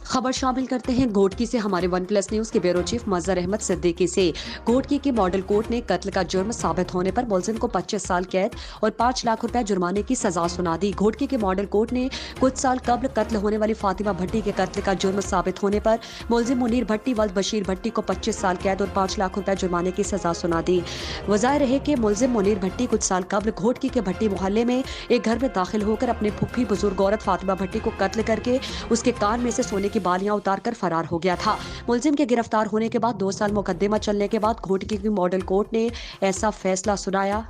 खबर शामिल करते हैं घोटकी से हमारे वन प्लस न्यूज के ब्यूरो चीफ मजहर अहमद सिद्दीकी से। घोटकी की मॉडल कोर्ट ने कत्ल का जुर्म साबित होने पर मुलजिम को 25 साल कैद और 5 लाख रुपए जुर्माने की सजा सुना दी। घोटकी के मॉडल कोर्ट ने कुछ साल कबल कत्ल होने वाली फातिमा भट्टी के कत्ल का जुर्म साबित होने पर मुलजिम मुनीर भट्टी वल्द बशीर भट्टी को 25 साल कैद और 5 लाख रुपए जुर्माने की सजा सुना दी। वजाहिर है कि मुलजिम मुनीर भट्टी कुछ साल कबल घोटकी के भट्टी मोहल्ले में एक घर में दाखिल होकर अपने फुफ्फी बुजुर्ग औरत फातिमा भट्टी को कत्ल करके उसके कान में से सोने की बालियां उतारकर फरार हो गया था। मुलजिम के गिरफ्तार होने के बाद 2 साल मुकदमा चलने के बाद घोटकी की मॉडल कोर्ट ने ऐसा फैसला सुनाया।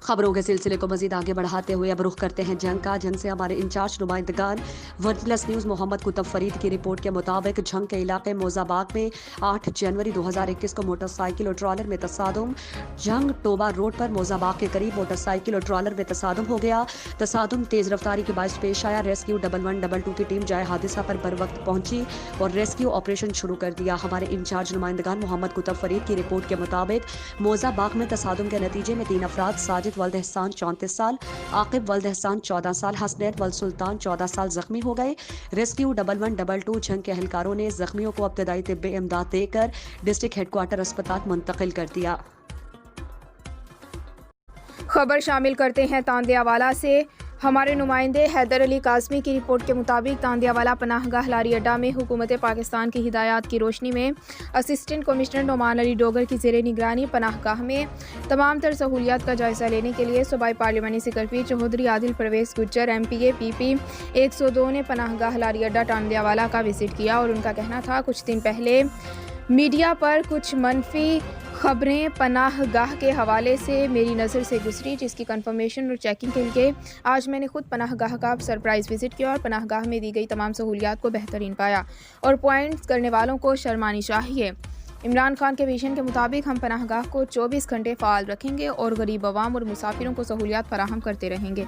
खबरों के सिलसिले को मजीद आगे बढ़ाते हुए अब रुख करते हैं जंग का। जंग से हमारे इंचार्ज नुमाइंदगान One Plus News Mohammad Qutub Farid की रिपोर्ट के मुताबिक जंग के इलाके मोजाबाग में 8 जनवरी 2021 को मोटरसाइकिल और ट्रॉलर में तसादुम। जंग टोबा रोड पर मोजाबाग के करीब मोटरसाइकिल और ट्रॉलर में तसादुम हो गया। तसादुम तेज रफ्तारी के बायस पेश आया। रेस्क्यू 1112 की टीम जाए हादसा पर बर वक्त पहुंची और रेस्क्यू ऑपरेशन शुरू कर दिया। हमारे इंचार्ज नुमाइंदगान मोहम्मद कुतुब फरीद की रिपोर्ट के मुताबिक मोजाबाग में तसादुम के नतीजे में 3 अफराद साजिद वल्द एहसान 34 साल, आकिब वल्द एहसान 14 साल, हसनैन वल्द सुल्तान 14 साल जख्मी हो गए। रेस्क्यू 1112 जंग के एहलकारों ने जख्मियों को इब्तदाई तिब्बी इमदाद देकर डिस्ट्रिक्ट हेडक्वार्टर अस्पताल मुंतकिल कर दिया। खबर शामिल करते हैं तांदियावाला से। हमारे नुमाइंदे हैदर अली काज़मी की रिपोर्ट के मुताबिक तांदियावाला पनाहगाह लारी अड्डा में हुकूमत पाकिस्तान की हिदायत की रोशनी में असिस्टेंट कमिश्नर नोमान अली डोगर की ज़ेरे निगरानी पनाहगाह में तमाम तर सहूलियात का जायज़ा लेने के लिए सूबाई पार्लिमानी secretary Chaudhry Adil Parvez Gujjar MPA PP 102 ने पनाहगाह लारी अड्डा तांदियावाला का विजिट किया और उनका कहना था कुछ दिन पहले मीडिया पर कुछ मनफी खबरें पनाह गाह के हवाले से मेरी नज़र से गुजरी, जिसकी कंफर्मेशन और चेकिंग के लिए आज मैंने खुद पनाह गाह का सरप्राइज़ विज़िट किया और पनाह गाह में दी गई तमाम सहूलियात को बेहतरीन पाया और पॉइंट्स करने वालों को शर्मानी चाहिए। इमरान खान के विजन के मुताबिक हम पनाह गाह को 24 घंटे फ़ाल रखेंगे और गरीब अवाम और मुसाफिरों को सहूलियात फराहम करते रहेंगे।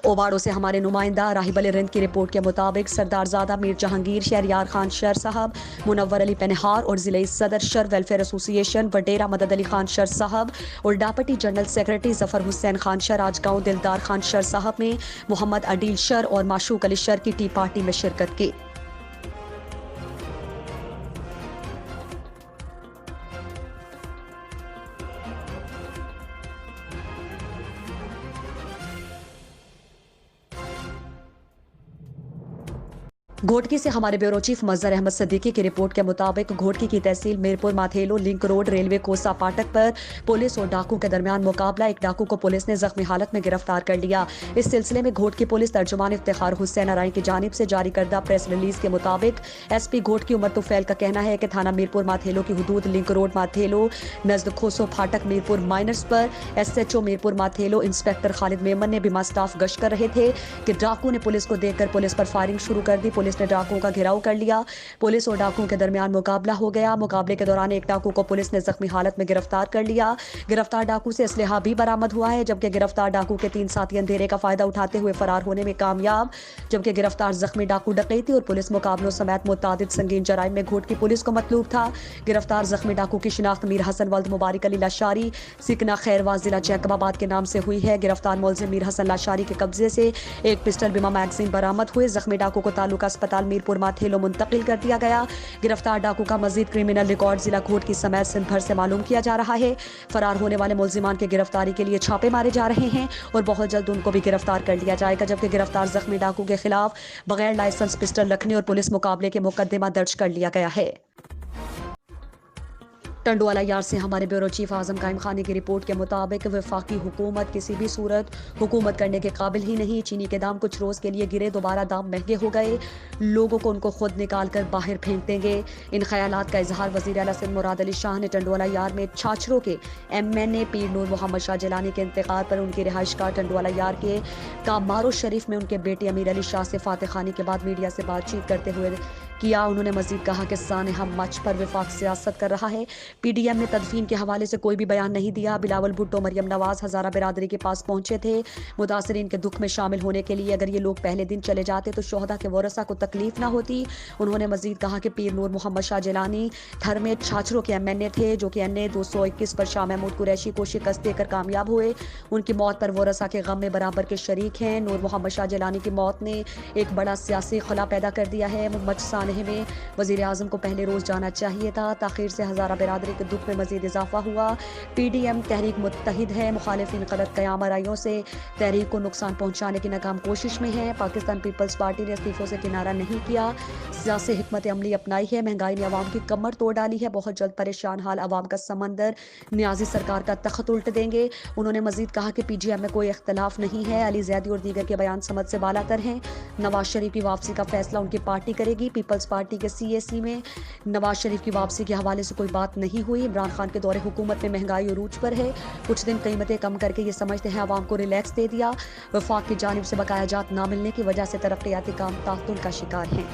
ओबाड़ो से हमारे नुमाइंदा राहिब अली रिंद की रिपोर्ट के मुताबिक सरदारजादा मीर जहांगीर शहरियार खान शर साहब, मुनव्वर अली पेनहार और ज़िले सदर शर वेलफेयर एसोसिएशन वडेरा मदद अली खान शर साहब और deputy general secretary Zafar Hussain Khan Shar आज गाँव दिलदार खान शर साहब में मोहम्मद अडील शर और माशूक अली शर की टी पार्टी में शिरकत की। घोटकी से हमारे ब्यूरो चीफ मजहर अहमद सिद्दीकी की रिपोर्ट के मुताबिक घोटकी की तहसील Mirpur Mathelo link road railway Khoso फाटक पर पुलिस और डाकू के दरमियान मुकाबला। एक डाकू को पुलिस ने जख्मी हालत में गिरफ्तार कर लिया। इस सिलसिले में घोटकी पुलिस तर्जुमान इफ्तिखार हुसैन अराई की जानिब से जारी करदा प्रेस रिलीज के मुताबिक SP घोटकी उमर तुफैल का कहना है कि थाना मीरपुर माथेलो की हदूद लिंक रोड माथेलो नजद खोसो फाटक मीरपुर माइनर्स पर SHO मीरपुर माथेलो इंस्पेक्टर खालिद मेमन ने बीमा स्टाफ गश्त कर रहे थे कि डाकू ने पुलिस को देखकर पुलिस पर फायरिंग शुरू कर दी। पुलिस ने डाकुओं का घेराव कर लिया। पुलिस और डाकुओं के दरमियान मुकाबला हो गया। मुकाबले के दौरान एक डाकू को पुलिस ने जख्मी हालत में गिरफ्तार कर लिया। गिरफ्तार डाकू से असलहा भी बरामद हुआ है, जबकि गिरफ्तार डाकू के 3 साथी अंधेरे का फायदा उठाते हुए फरार होने में कामयाब। जबकि गिरफ्तार जख्मी डाकू डकैती और पुलिस मुकाबलों समेत मुतादिद संगीन जराइम में घोटकी पुलिस को मतलूब था। गिरफ्तार जख्मी डाकू की शिनाख्त मीर हसन वल्द मुबारक अली लाशारी सिकना खैरवाज जिला जैकबाबाद के नाम से हुई है। गिरफ्तार मुलजिम मीर हसन लाशारी के कब्जे से एक पिस्टल बीमा मैगजीन बरामद हुए। जख्मी डाकू को तालुका अस्पताल मीरपुर माथेलो मुंतकिल कर दिया गया। गिरफ्तार डाकू का मजीद क्रिमिनल रिकॉर्ड जिला घोटकी समेत सिंध भर से मालूम किया जा रहा है। फरार होने वाले मुलजिमान की गिरफ्तारी के लिए छापे मारे जा रहे हैं और बहुत जल्द उनको भी गिरफ्तार कर लिया जाएगा। जबकि गिरफ्तार जख्मी डाकू के खिलाफ बगैर लाइसेंस पिस्टल रखने और पुलिस मुकाबले के मुकदमा दर्ज कर लिया गया है। टंडवाला यार से हमारे ब्यूरो चीफ आजम कायम खानी की रिपोर्ट के मुताबिक वफाकी हुकूमत किसी भी सूरत हुकूमत करने के काबिल ही नहीं। चीनी के दाम कुछ रोज़ के लिए गिरे, दोबारा दाम महंगे हो गए। लोगों को उनको खुद निकाल कर बाहर फेंक देंगे। इन ख्यालात का इजहार वज़ीर आला सिंध मुराद अली शाह ने टंडवाला यार में छाछरों के MNA पीर नूर मोहम्मद शाह जिलानी के इंतकाल पर उनकी रिहाइश गाह टंडवाला यार के कामारो शरीफ में उनके बेटे अमीर अली शाह से फातह खानी के बाद मीडिया से बातचीत करते हुए کیا. انہوں نے مزید کہا کہ سانحہ مچ پر وفاق سیاست کر رہا ہے. پی ڈی ایم نے تدفین کے حوالے سے کوئی بھی بیان نہیں دیا. بلاول بھٹو مریم نواز ہزارہ برادری کے پاس پہنچے تھے متاثرین کے دکھ میں شامل ہونے کے لیے. اگر یہ لوگ پہلے دن چلے جاتے تو شہداء کے ورثاء کو تکلیف نہ ہوتی. انہوں نے مزید کہا کہ پیر نور محمد شاہ جیلانی تھر میں چھاچروں کے MNA تھے جو کہ NA 221 پر شاہ محمود قریشی کو شکست دے کر کامیاب ہوئے. ان کی موت پر ورثاء کے غم میں برابر کے شریک ہیں. نور محمد شاہ جیلانی کی موت نے ایک بڑا سیاسی خلا پیدا کر دیا ہے. مچ سانحے میں وزیر اعظم کو پہلے روز جانا چاہیے تھا. تاخیر سے ہزارہ برادری کے دکھ میں مزید اضافہ ہوا. PDM تحریک متحد ہے. مخالفین غلط قیام آرائیوں سے تحریک کو نقصان پہنچانے کی ناکام کوشش میں ہے. پاکستان پیپلز پارٹی نے استعفوں سے کنارہ نہیں کیا. سیاسی حکمت عملی اپنائی ہے. مہنگائی نے عوام کی کمر توڑ ڈالی ہے. بہت جلد پریشان حال عوام کا سمندر نیازی سرکار کا تخت الٹ دیں گے. انہوں نے مزید کہا کہ PGM میں کوئی اختلاف نہیں ہے. علی زیدی اور دیگر کے بیان سمجھ سے بالا تر ہیں. نواز شریف کی واپسی کا فیصلہ ان کی پارٹی کرے گی. پیپلز پارٹی کے CAC میں نواز شریف کی واپسی کے حوالے سے کوئی بات نہیں ہوئی. عمران خان کے دور حکومت میں مہنگائی عروج پر ہے. کچھ دن قیمتیں کم کر کے یہ سمجھتے ہیں عوام کو ریلیکس دے دیا. وفاق کی جانب سے بقایا جات نہ ملنے کی وجہ سے ترقیاتی کام تعطل کا شکار ہیں.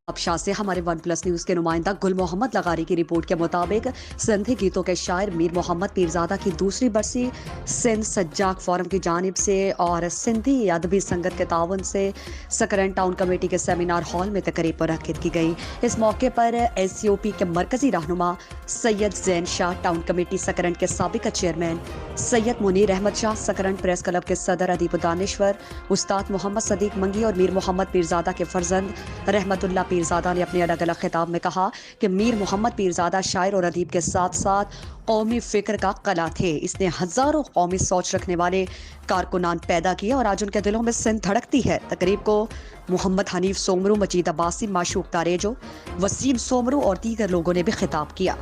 اب شاہ سے ہمارے ون پلس نیوز کے نمائندہ گل محمد لغاری کی رپورٹ کے مطابق سندھی گیتوں کے شاعر میر محمد پیرزادہ کی دوسری برسی سندھ سجاق فورم کی جانب سے اور سندھی ادبی سنگت کے تعاون سے سکرن ٹاؤن کمیٹی کے سیمینار ہال میں تقریب منعقد کی گئی. اس موقع پر SCOP کے مرکزی رہنما سید زین شاہ، ٹاؤن کمیٹی سکرن کے سابق چیئرمین سید منیر احمد شاہ، سکرن پریس کلب کے صدر ادیب دانشور استاد محمد صدیق منگی اور میر محمد پیرزادہ کے فرزند رحمت اللہ پیرزادہ نے اپنے الگ الگ خطاب میں کہا کہ میر محمد پیرزادہ شاعر اور ادیب کے ساتھ ساتھ قومی فکر کا قلعہ تھے. اس نے ہزاروں قومی سوچ رکھنے والے کارکنان پیدا کیے اور آج ان کے دلوں میں سندھ دھڑکتی ہے. تقریب کو محمد حنیف سومرو، مجید عباسی، معشوق تاریجو، وسیم سومرو اور دیگر لوگوں نے بھی خطاب کیا.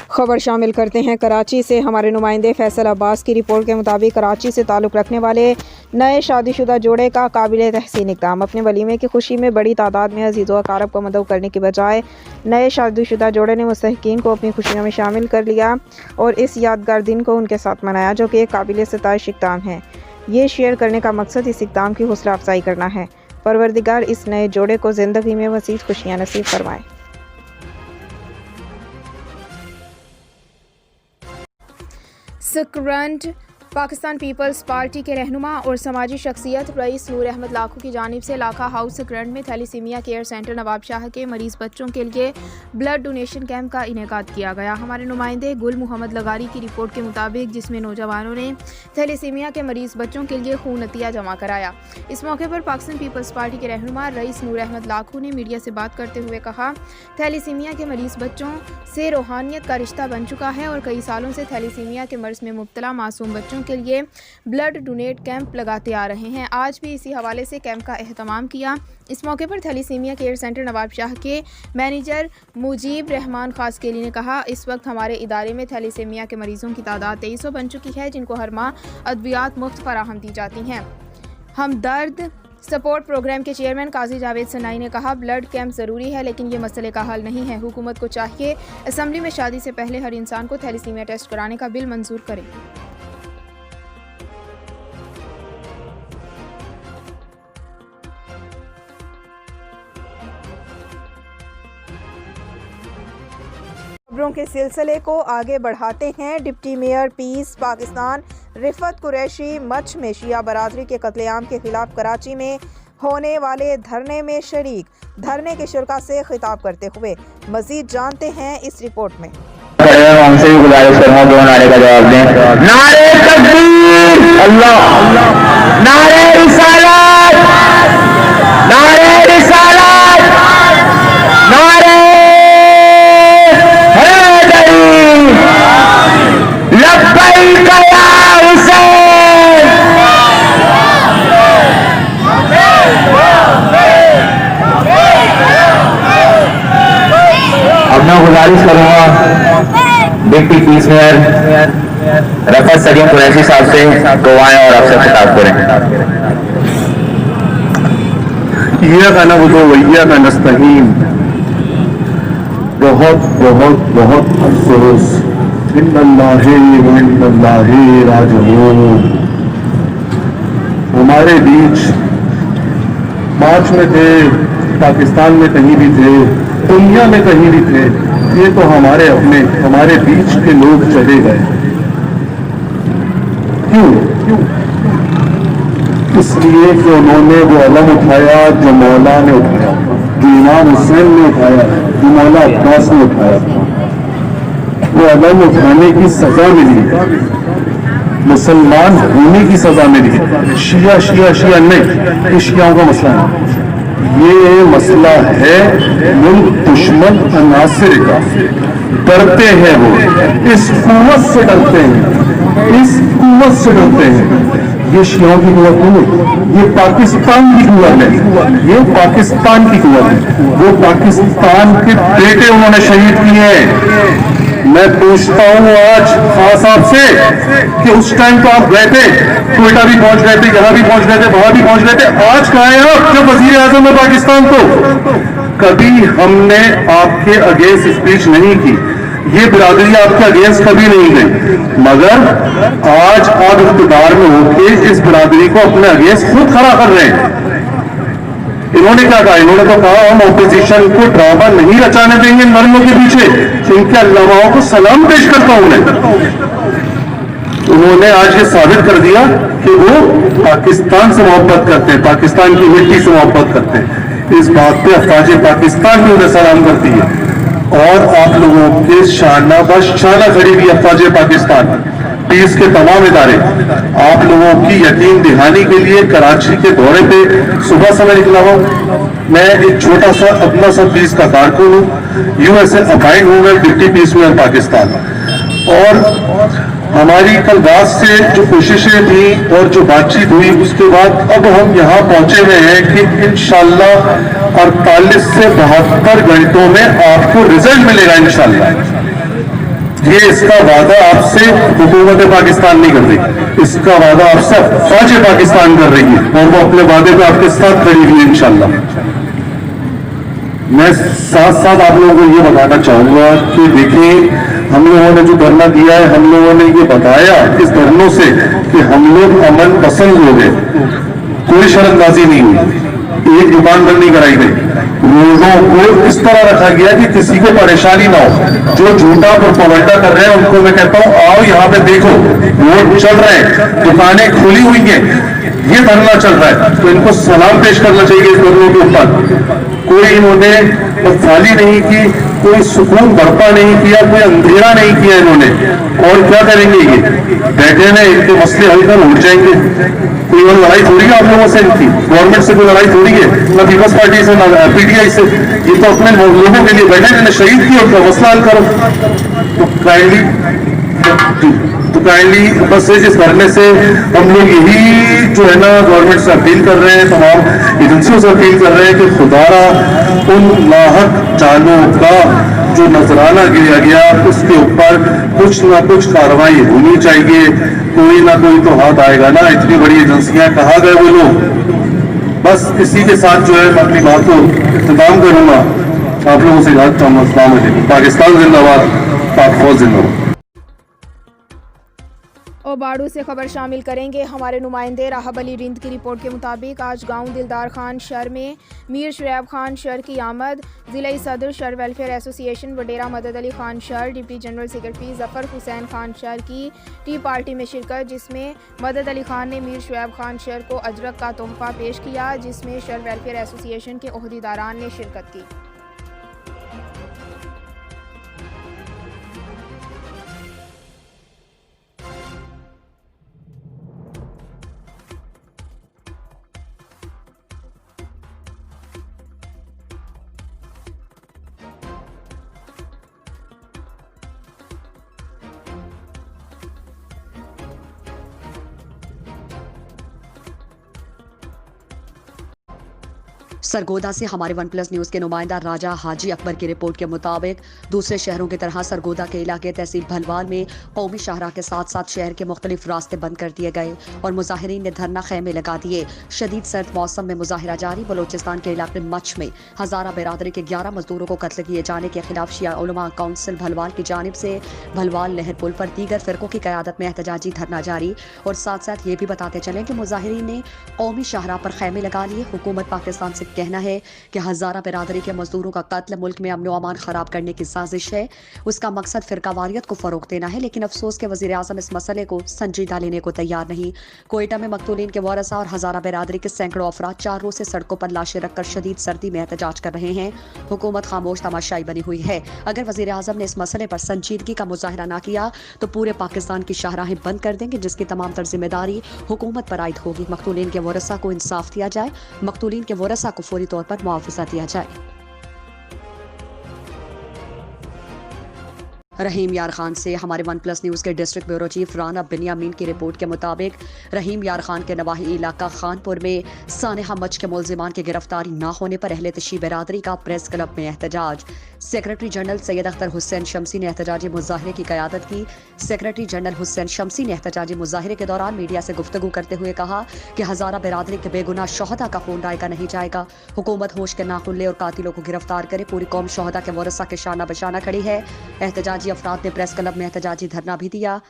خبر شامل کرتے ہیں کراچی سے. ہمارے نمائندے فیصل عباس کی رپورٹ کے مطابق کراچی سے تعلق رکھنے والے نئے شادی شدہ جوڑے کا قابل تحسین اقدام. اپنے ولیمے کی خوشی میں بڑی تعداد میں عزیز و اقارب کو مدعو کرنے کی بجائے نئے شادی شدہ جوڑے نے مستحقین کو اپنی خوشیوں میں شامل کر لیا اور اس یادگار دن کو ان کے ساتھ منایا، جو کہ ایک قابل ستائش اقدام ہے. یہ شیئر کرنے کا مقصد اس اقدام کی حوصلہ افزائی کرنا ہے. پروردگار اس نئے جوڑے کو زندگی میں مزید خوشیاں نصیب فرمائے. سکرنٹ پاکستان پیپلز پارٹی کے رہنما اور سماجی شخصیت رئیس نور احمد لاکھو کی جانب سے لاکھا ہاؤس سکرنٹ میں تھیلیسیمیا کیئر سینٹر نواب شاہ کے مریض بچوں کے لیے بلڈ ڈونیشن کیمپ کا انعقاد کیا گیا. ہمارے نمائندے گل محمد لغاری کی رپورٹ کے مطابق جس میں نوجوانوں نے تھیلیسیمیا کے مریض بچوں کے لیے خون عطیہ جمع کرایا. اس موقع پر پاکستان پیپلز پارٹی کے رہنما رئیس نور احمد لاکھو نے میڈیا سے بات کرتے ہوئے کہا تھیلیسیمیا کے مریض بچوں سے روحانیت کا رشتہ بن چکا ہے اور کئی سالوں سے تھیلیسیمیا کے مرض میں مبتلا معصوم بچوں کے لیے بلڈ ڈونیٹ کیمپ لگاتے آ رہے ہیں. آج بھی اسی حوالے سے کیمپ کا اہتمام کیا. اس موقع پر تھیلیسیمیا کیئر سینٹر نواب شاہ کے مینیجر مجیب رحمان خاصکیلی نے کہا اس وقت ہمارے ادارے میں تھیلیسیمیا کے مریضوں کی تعداد 2300 بن چکی ہے جن کو ہر ماہ ادویات مفت فراہم دی جاتی ہیں. ہمدرد سپورٹ پروگرام کے چیئرمین قاضی جاوید سنائی نے کہا بلڈ کیمپ ضروری ہے لیکن یہ مسئلے کا حل نہیں ہے. حکومت کو چاہیے اسمبلی میں شادی سے پہلے ہر انسان کو تھیلیسیمیا ٹیسٹ کرانے کا بل منظور کرے. خبروں کے سلسلے کو آگے بڑھاتے ہیں. ڈپٹی میئر پیس پاکستان رفعت قریشی مچھ میں شیعہ برادری کے قتل عام کے خلاف کراچی میں ہونے والے دھرنے میں شریک. دھرنے کے شرکاء سے خطاب کرتے ہوئے مزید جانتے ہیں اس رپورٹ میں. ہم سے بھی گزارش کروں گا دو نعرے کا جواب دیں. نعرے تکبیر اللہ، نعرے رسالت، نعرے رسالت، نعرے لبیک یا حسین. اب میں گزارش کروں گا ڈپٹی پیس میئر رفعت سلیم قریشی صاحب سے تو آئیں اور آپ سے خطاب کریں. ایاک نعبد و ایاک نستعین. بہت بہت بہت افسوس इन्नल्लाहि व इन्नल्लाहि राजिऊन। हमारे बीच मार्च में थे, पाकिस्तान में कहीं भी थे, दुनिया में कहीं भी थे, ये तो हमारे अपने, हमारे बीच के लोग चले गए। क्यों? इसलिए कि उन्होंने वो अलम उठाया जो मौला ने उठाया, जो इमाम हुसैन ने उठाया, जो मौला अब्बास ने उठाया। वो अलम उठाने की सजा मिली, मुसलमान होने की सजा मिली। शिया शिया शिया नहीं, ये शियाओं का मसला है, ये मसला है मुल्क दुश्मन अनासिर का। डरते हैं वो, इस कुव्वत से डरते हैं, इस कुव्वत से डरते हैं। ये शियाओं की कुव्वत नहीं, ये पाकिस्तान की कुव्वत है, ये पाकिस्तान की कुव्वत है। वो पाकिस्तान के बेटे उन्होंने शहीद किए हैं। मैं पूछता हूं आज खान साहब से कि उस टाइम तो आप गए थे, कोयटा भी पहुंच गए थे, यहां भी पहुंच गए थे, वहां भी पहुंच गए थे, आज कहां हैं आप जब वजीर आजम है पाकिस्तान? तो कभी हमने आपके अगेंस्ट स्पीच नहीं की, ये बिरादरी आपके अगेंस्ट कभी नहीं गई, मगर आज आप इख्तिदार में होकर इस बिरादरी को अपने अगेंस्ट खुद खड़ा कर रहे हैं। इन्होंने क्या कहा? इन्होंने तो कहा हम ऑपोजिशन को ड्रामा नहीं रचाने देंगे नर्मों के पीछे। इनके अल्लामाओं को सलाम पेश करता हूं मैं। उन्होंने आज ये साबित कर दिया कि वो पाकिस्तान से मोहब्बत करते हैं, पाकिस्तान की मिट्टी से मोहब्बत करते हैं। इस बात पे अफवाज पाकिस्तान भी उन्हें सलाम करती है, और आप लोगों के शाना बश शाना खड़ी हुई अफवाज पाकिस्तान, पीस के तमाम इदारे आप लोगों की यकीन दहानी के लिए कराची के दौरे पे सुबह समय निकला हूं। मैं एक छोटा सा अपना सा पीस का कारकुन हूँ, यूएसए अपॉइंट हूँ मैं डिप्टी पीस में पाकिस्तान। और हमारी कल रात से जो कोशिशें थी और जो बातचीत हुई, उसके बाद अब हम यहाँ पहुंचे हुए हैं कि इंशाल्लाह 48 से 72 घंटों में आपको रिजल्ट मिलेगा इंशाल्लाह। ये इसका वादा आपसे हुकूमत पाकिस्तान नहीं कर रही, इसका वादा आपसे फौज पाकिस्तान कर रही है, और वो अपने वादे पे आपके साथ खड़ी हुई है इंशाल्लाह। मैं साथ साथ आप लोगों को ये बताना चाहूंगा कि देखिए, हम लोगों ने जो धरना दिया है, हम लोगों ने ये बताया इस धरनों से कि हम लोग अमन पसंद हो गए, कोई शर्मबाजी नहीं हुई, एक दुकान बंद नहीं कराई गई, लोगों को इस तरह रखा गया कि किसी को परेशानी ना हो। जो झूठा प्रोपेगेंडा कर रहे हैं उनको मैं कहता हूं आओ यहाँ पे देखो, वोट चल रहे हैं, दुकानें खुली हुई हैं, ये धरना चल रहा है, तो इनको सलाम पेश करना चाहिए इस धरनों के ऊपर। कोई इन्होंने बदहाली नहीं की, कोई सुकून बर्पा नहीं किया, कोई अंधेरा नहीं किया इन्होंने। और क्या करेंगे ये बैठे में, इनके मसले हल कर उठ जाएंगे। कोई और लड़ाई थोड़ी है आप लोगों से, इनकी गवर्नमेंट से कोई लड़ाई थोड़ी है, ना पीपल्स पार्टी से ना पीटीआई से। ये तो अपने लोगों के लिए बैठे, मैंने शहीद किया, उनका मसला हल करो। तो काइंडली बस इस धरने से हम लोग यही जो है ना गवर्नमेंट से अपील कर रहे हैं, तमाम एजेंसियों से अपील कर रहे हैं कि खुदारा उन नाहक जानों का जो नजराना गिरा गया उसके ऊपर कुछ ना कुछ कार्रवाई होनी चाहिए। कोई ना कोई तो हाथ आएगा ना, इतनी बड़ी एजेंसियां कहाँ गए वो लोग। बस इसी के साथ जो है मैं अपनी बात को इख्तिताम करूंगा। आप लोगों से याद चाहूंगा, अस्सलाम वालेकुम। पाकिस्तान जिंदाबाद, पाक फौज जिंदाबाद। और बाड़ू से खबर शामिल करेंगे। हमारे नुमाइंदे राहब अली रिंद की रिपोर्ट के मुताबिक आज गांव दिलदार खान शहर में मीर शुएब खान शहर की आमद, ज़िला सदर शहर वेलफेयर एसोसिएशन वडेरा मदद अली खान शहर, deputy general secretary Zafar Hussain Khan शहर की टी पार्टी में शिरकत, जिसमें मदद अली खान ने मीर शुएब खान शहर को अजरक का तोहफा पेश किया, जिसमें शहर वेलफेयर एसोसिएशन के ओहदेदारान ने शिरकत की। सरगोदा से हमारे वन प्लस न्यूज़ के नुमाइंदा राजा हाजी अकबर की रिपोर्ट के मुताबिक दूसरे शहरों की तरह सरगोदा के इलाके तहसील भलवाल में कौमी शाहराह के साथ साथ शहर के मुख्तलिफ रास्ते बंद कर दिए गए और मुजाहिरीन ने धरना खैमे लगा दिए। शदीद सर्द मौसम में मुजाहिरा जारी। बलोचिस्तान के इलाके मच में हज़ारा बिरादरी के 11 मजदूरों को कत्ल किए जाने के खिलाफ शिया उलमा काउंसिल भलवाल की जानिब से भलवाल नहर पुल पर दीगर फिरकों की क़यादत में एहतजाजी धरना जारी। और साथ साथ ये भी बताते चलें कि मुजाहिरीन ने कौमी शाहराह पर खैमे लगा लिए। हुकूमत पाकिस्तान से कहना है कि हज़ारा बिरादरी के मजदूरों का कत्ल मुल्क में अमन व अमान खराब करने की साजिश है। उसका मकसद फिरकावारियत को फरोग देना है, लेकिन अफसोस के वज़ीर आज़म इस मसले को संजीदा लेने को तैयार नहीं। कोयटा में मकतूलीन के वारसा और हज़ारा बिरादरी के सैकड़ों अफराद 4 रोज से सड़कों पर लाशें रखकर शदीद सर्दी में एहतजाज कर रहे हैं। हुकूमत खामोश तमाशाई बनी हुई है। अगर वज़ीर आज़म ने इस मसले पर संजीदगी का मुजाहरा ना किया तो पूरे पाकिस्तान की शाहराहें बंद कर देंगे, जिसकी तमाम तर जिम्मेदारी हुकूमत पर आयद होगी। मकतूलीन के वारसा को इंसाफ दिया जाए, मकतूलीन के वारसा को फौरी तौर पर मुआवजा दिया जाए। रहीम यार खान से हमारे वन प्लस न्यूज़ के district bureau chief Rana Binyamin की रिपोर्ट के मुताबिक रहीम यार खान के नवाही इलाका खानपुर में सानहा मच के मुलजिमान की गिरफ्तारी ना होने पर अहले तशी बिरादरी का प्रेस क्लब में एहतजाज। सेक्रेटरी जनरल सैयद अख्तर हुसैन शमसी ने एहतजाजी मुजाहरे की क़यादत की। सेक्रेटरी जनरल हुसैन शमसी ने एहतजाजी मुजाहरे के दौरान मीडिया से गुफ्तगू करते हुए कहा कि हज़ारा बिरादरी के बेगुनाह शोहदा का खून डायका नहीं जाएगा। हुकूमत होश के नाखुन ले और कातिलों को गिरफ्तार करे। पूरी कौम शोहदा के वारसा के शाना बशाना खड़ी है। एहतजाजी अफराद ने प्रेस क्लब में एहतजाजी धरना भी दिया।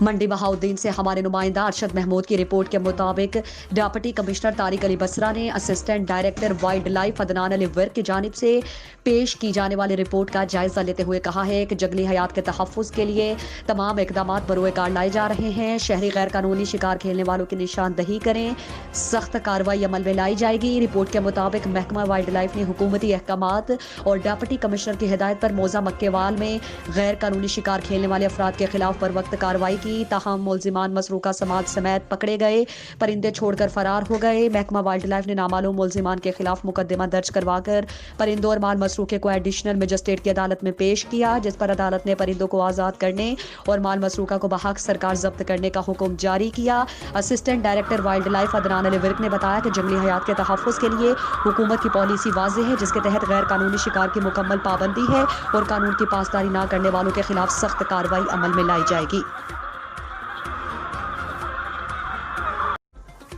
मंडी बहाउद्दीन से हमारे नुमाइंदा अरशद महमूद की रिपोर्ट के मुताबिक डिप्टी कमिश्नर तारिक अली बसरा ने assistant director wild life Adnan Ali work की जानिब से पेश की जाने वाली रिपोर्ट का जायजा लेते हुए कहा है कि जंगली हयात के तहफ़्फ़ुज़ के लिए तमाम इक़दाम बरोए कार लाए जा रहे हैं। शहरी गैर कानूनी शिकार खेलने वालों की निशानदही करें, सख्त कार्रवाई अमल में लाई जाएगी। रिपोर्ट के मुताबिक महकमा वाइल्ड लाइफ ने हुकूमती अहकामात और डिप्टी कमिश्नर की हिदायत पर मौजा मक्केवाल में गैर कानूनी शिकार खेलने वाले अफराद के खिलाफ बर वक्त कार्रवाई की। ताहम मुलजिमान मसरूका समाज समेत पकड़े गए, परिंदे छोड़कर फरार हो गए। महकमा वाइल्ड लाइफ ने नामालूम मुलजिमान के खिलाफ मुकदमा दर्ज करवाकर परिंदों और माल मसरूके को एडिशनल मजिस्ट्रेट की अदालत में पेश किया, जिस पर अदालत ने परिंदों को आज़ाद करने और माल मसरूका को बहक सरकार जब्त करने का हुक्म जारी किया। Assistant director wild life Adnan Ali work ने बताया कि जंगली हयात के तहफ़्फ़ुज़ के लिए हुकूमत की पॉलिसी वाज़ेह है, जिसके तहत गैर कानूनी शिकार की मुकम्मल पाबंदी है और कानून की पासदारी न करने वालों के खिलाफ सख्त कार्रवाई अमल में लाई जाएगी।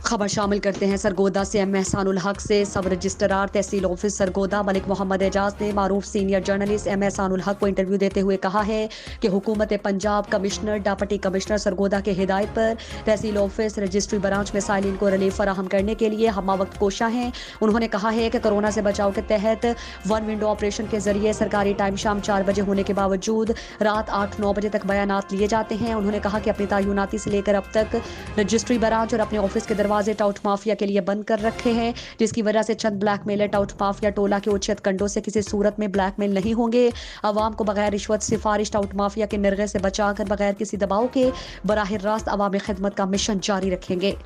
खबर शामिल करते हैं सरगोदा से। एम एहसानुल हक से सब रजिस्ट्रार तहसील ऑफिस सरगोदा मलिक मोहम्मद एजाज ने मारूफ सीनियर जर्नलिस्ट एम एहसानुल हक को इंटरव्यू देते हुए कहा है कि हुकूमत Punjab commissioner deputy commissioner Sargodha के हिदायत पर तहसील ऑफिस रजिस्ट्री ब्रांच में साइलिन को रिलीफ फराहम करने के लिए हमा वक्त कोशा हैं। उन्होंने कहा है कि कोरोना से बचाव के तहत वन विंडो ऑपरेशन के जरिए सरकारी टाइम शाम 4 बजे होने के बावजूद रात 8-9 बजे तक बयानात लिए जाते हैं। उन्होंने कहा कि अपनी तयनाती से लेकर अब तक रजिस्ट्री ब्रांच और अपने ऑफिस के दरवाजे टाउट माफिया के लिए बंद कर रखे हैं, जिसकी वजह से चंद ब्लैकमेलर टाउट माफिया टोला के उचित कंडों से किसी सूरत में ब्लैकमेल नहीं होंगे। अवाम को बगैर रिश्वत सिफारिश टाउट माफिया के निर्गे से बचाकर बगैर किसी दबाव के बराह रास्त अवामी खिदमत का मिशन जारी रखेंगे।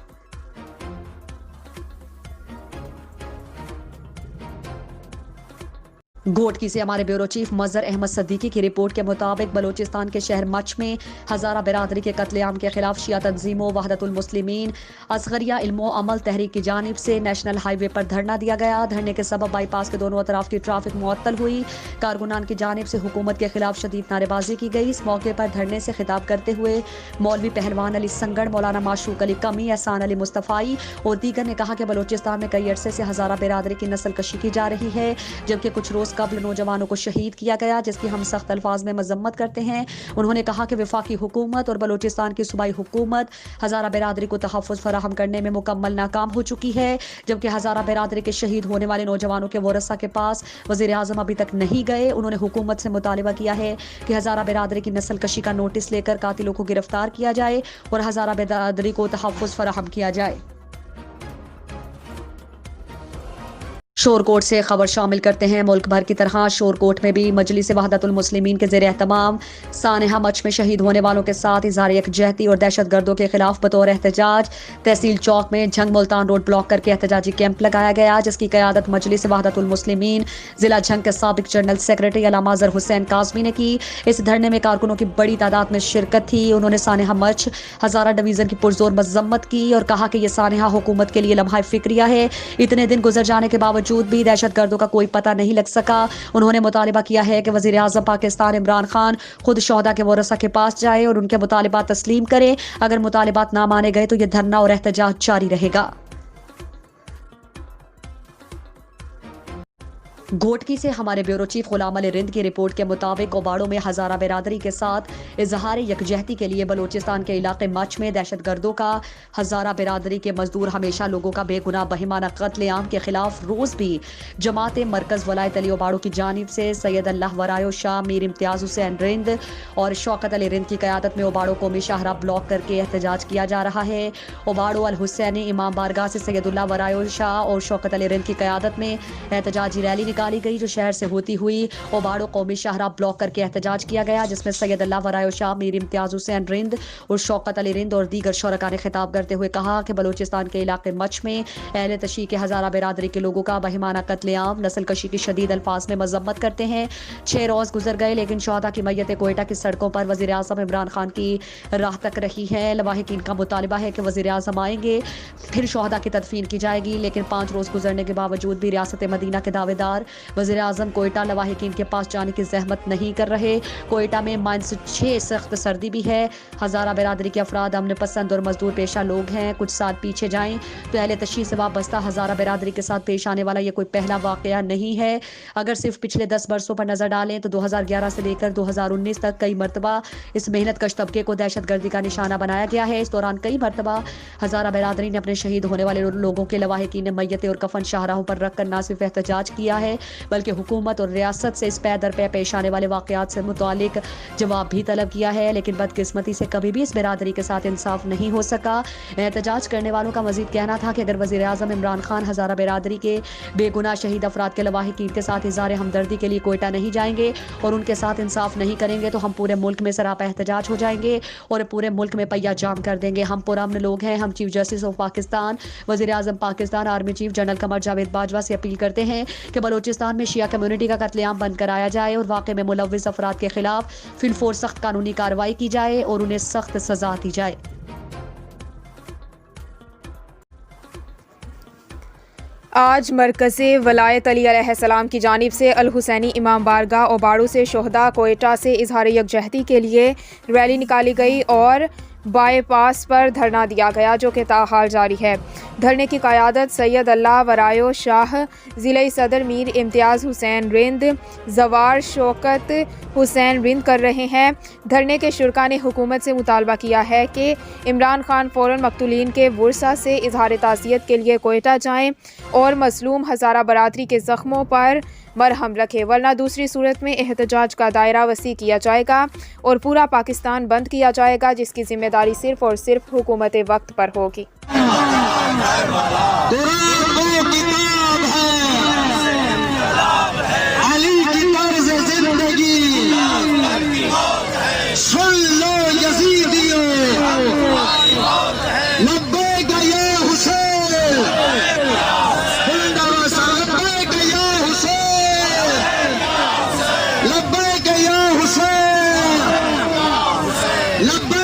गोटकी से हमारे ब्यूरो चीफ मजहर अहमद सद्दीकी की रिपोर्ट के मुताबिक बलोचिस्तान के शहर मच में हज़ारा बिरादरी के कत्लेआम के खिलाफ शिया तंजीमों वहदतुल मुस्लिमीन असगरिया इल्मो अमल तहरीक की जानिब से नेशनल हाईवे पर धरना दिया गया। धरने के सबब बाईपास के दोनों अतराफ की ट्रैफिक मुअत्तल हुई। कारकुनान की जानिब से हुकूमत के खिलाफ शदीद नारेबाजी की गई। इस मौके पर धरने से खिताब करते हुए मौलवी पहलवान अली संगड़, मौलाना माशूक अली कमी, एहसान अली मुस्तफ़ाई और दीगर ने कहा कि बलोचिस्तान में कई अरसे से हज़ारा बिरादरी की नस्ल कशी की जा रही है, जबकि कुछ रोज कबल नौजवानों को शहीद किया गया, जिसकी हम सख्त अल्फाज में मजम्मत करते हैं। उन्होंने कहा कि वफाकी हुकूमत और बलोचिस्तान की सूबाई हुकूमत हज़ारा बिरादरी को तहफ़्फ़ुज़ फराहम करने में मुकम्मल नाकाम हो चुकी है, जबकि हज़ारा बिरादरी के शहीद होने वाले नौजवानों के वारसा के पास वज़ीर आज़म अभी तक नहीं गए। उन्होंने हुकूमत से मुतालिबा किया है कि हज़ारा बिरादरी की नस्ल कशी का नोटिस लेकर कातिलों को गिरफ्तार किया जाए और हज़ारा बिरादरी को तहफ़्फ़ुज़ फराहम किया जाए। شورکوٹ سے خبر شامل کرتے ہیں۔ ملک بھر کی طرح شورکوٹ میں بھی مجلس وحدت المسلمین کے زیر اہتمام سانحہ مچ میں شہید ہونے والوں کے ساتھ اظہار یکجہتی اور دہشت گردوں کے خلاف بطور احتجاج تحصیل چوک میں جھنگ ملتان روڈ بلاک کر کے احتجاجی کیمپ لگایا گیا، جس کی قیادت مجلس وحدت المسلمین ضلع جھنگ کے سابق جنرل سیکرٹری علامہ اظہر حسین کاظمی نے کی۔ اس دھرنے میں کارکنوں کی بڑی تعداد میں شرکت تھی۔ انہوں نے سانحہ مچ ہزارہ ڈویژن کی پرزور مذمت کی اور کہا کہ یہ سانحہ حکومت کے لیے لمحہ فکریہ ہے۔ اتنے دن گزر جانے کے باوجود بھی دہشت گردوں کا کوئی پتہ نہیں لگ سکا۔ انہوں نے مطالبہ کیا ہے کہ وزیر اعظم پاکستان عمران خان خود شہداء کے ورثاء کے پاس جائے اور ان کے مطالبات تسلیم کرے۔ اگر مطالبات نہ مانے گئے تو یہ دھرنا اور احتجاج جاری رہے گا۔ گھوٹکی سے ہمارے بیورو چیف غلام علی رند کی رپورٹ کے مطابق اوباڑوں میں ہزارہ برادری کے ساتھ اظہار یکجہتی کے لیے بلوچستان کے علاقے مچ میں دہشت گردوں کا ہزارہ برادری کے مزدور ہمیشہ لوگوں کا بے گناہ بہیمانہ قتل عام کے خلاف روز بھی جماعت مرکز ولایت علی اوباڑو کی جانب سے سید اللہ ورائے شاہ میر امتیاز حسین رند اور شوکت علی رند کی قیادت میں اوباڑو قومی شاہراہ بلاک کر کے احتجاج کیا جا رہا ہے۔ اوباڑو الحسینی امام بارگاہ سے سید اللہ ورائے شاہ اور شوکت علی رند کی قیادت میں احتجاجی ریلی نکالی گئی، جو شہر سے ہوتی ہوئی اوباڑو قومی شاہراہ بلاک کر کے احتجاج کیا گیا، جس میں سید اللہ ورائے شاہ میر امتیاز حسین رند اور شوکت علی رند اور دیگر شرکاء نے خطاب کرتے ہوئے کہا کہ بلوچستان کے علاقے مچ میں اہل تشیع کے ہزارہ برادری کے لوگوں کا بہیمانہ قتل عام نسل کشی کی شدید الفاظ میں مذمت کرتے ہیں۔ 6 روز گزر گئے لیکن شہداء کی میتیں کوئٹہ کی سڑکوں پر وزیر اعظم عمران خان کی راہ تک رہی ہے۔ لواحقین کا مطالبہ ہے کہ وزیر اعظم آئیں گے، پھر شہداء کی تدفین کی جائے گی، لیکن 5 روز گزرنے کے باوجود بھی ریاست مدینہ کے دعوے دار وزیر اعظم کوئٹہ لواحقین کے پاس جانے کی زحمت نہیں کر رہے۔ کوئٹہ میں -6 سخت سردی بھی ہے۔ ہزارہ برادری کے افراد امن پسند اور مزدور پیشہ لوگ ہیں۔ کچھ سال پیچھے جائیں تو اہل تشیع سے وابستہ ہزارہ برادری کے ساتھ پیش آنے والا یہ کوئی پہلا واقعہ نہیں ہے۔ اگر صرف پچھلے 10 برسوں پر نظر ڈالیں تو 2011 سے لے کر 2019 تک کئی مرتبہ اس محنت کش طبقے کو دہشت گردی کا نشانہ بنایا گیا ہے۔ اس دوران کئی مرتبہ ہزارہ برادری نے اپنے شہید ہونے والے لوگوں کے لواحقین نے میتیں اور کفن شاہراہوں پر رکھ کر نہ صرف احتجاج کیا ہے بلکہ حکومت اور ریاست سے اس پے در پے پیش آنے والے واقعات سے متعلق جواب بھی طلب کیا ہے، لیکن بدقسمتی سے کبھی بھی اس برادری کے ساتھ انصاف نہیں ہو سکا۔ احتجاج کرنے والوں کا مزید کہنا تھا کہ اگر وزیر اعظم عمران خان ہزارہ برادری کے بے گناہ شہید افراد کے لواحقین کے ساتھ اظہار ہمدردی کے لیے کوئٹہ نہیں جائیں گے اور ان کے ساتھ انصاف نہیں کریں گے تو ہم پورے ملک میں سراپا احتجاج ہو جائیں گے اور پورے ملک میں پہیہ جام کر دیں گے۔ ہم پرامن لوگ ہیں۔ ہم چیف جسٹس آف پاکستان، وزیر اعظم Pakistan, army chief general Qamar Javed Bajwa سے اپیل کرتے ہیں کہ بلوچستان میں شیعہ کمیونٹی کا قتل عام بند کرایا جائے اور واقعے میں ملوث افراد کے خلاف فی الفور سخت قانونی کارروائی کی جائے اور انہیں سخت سزا دی جائے۔ آج مرکز ولایت علی علیہ السلام کی جانب سے الحسینی امام بارگاہ اوباڑو سے شہداء کوئٹہ سے اظہار یکجہتی کے لیے ریلی نکالی گئی اور بائی پاس پر دھرنا دیا گیا، جو کہ تاحال جاری ہے۔ دھرنے کی قیادت سید اللہ ورائے شاہ، ضلعی صدر میر امتیاز حسین رند، زوار شوکت حسین رند کر رہے ہیں۔ دھرنے کے شرکاء نے حکومت سے مطالبہ کیا ہے کہ عمران خان فوراً مقتولین کے ورثاء سے اظہار تعزیت کے لیے کوئٹہ جائیں اور مظلوم ہزارہ برادری کے زخموں پر مرہم رکھے، ورنہ دوسری صورت میں احتجاج کا دائرہ وسیع کیا جائے گا اور پورا پاکستان بند کیا جائے گا، جس کی ذمہ داری صرف اور صرف حکومت وقت پر ہوگی۔ لبیک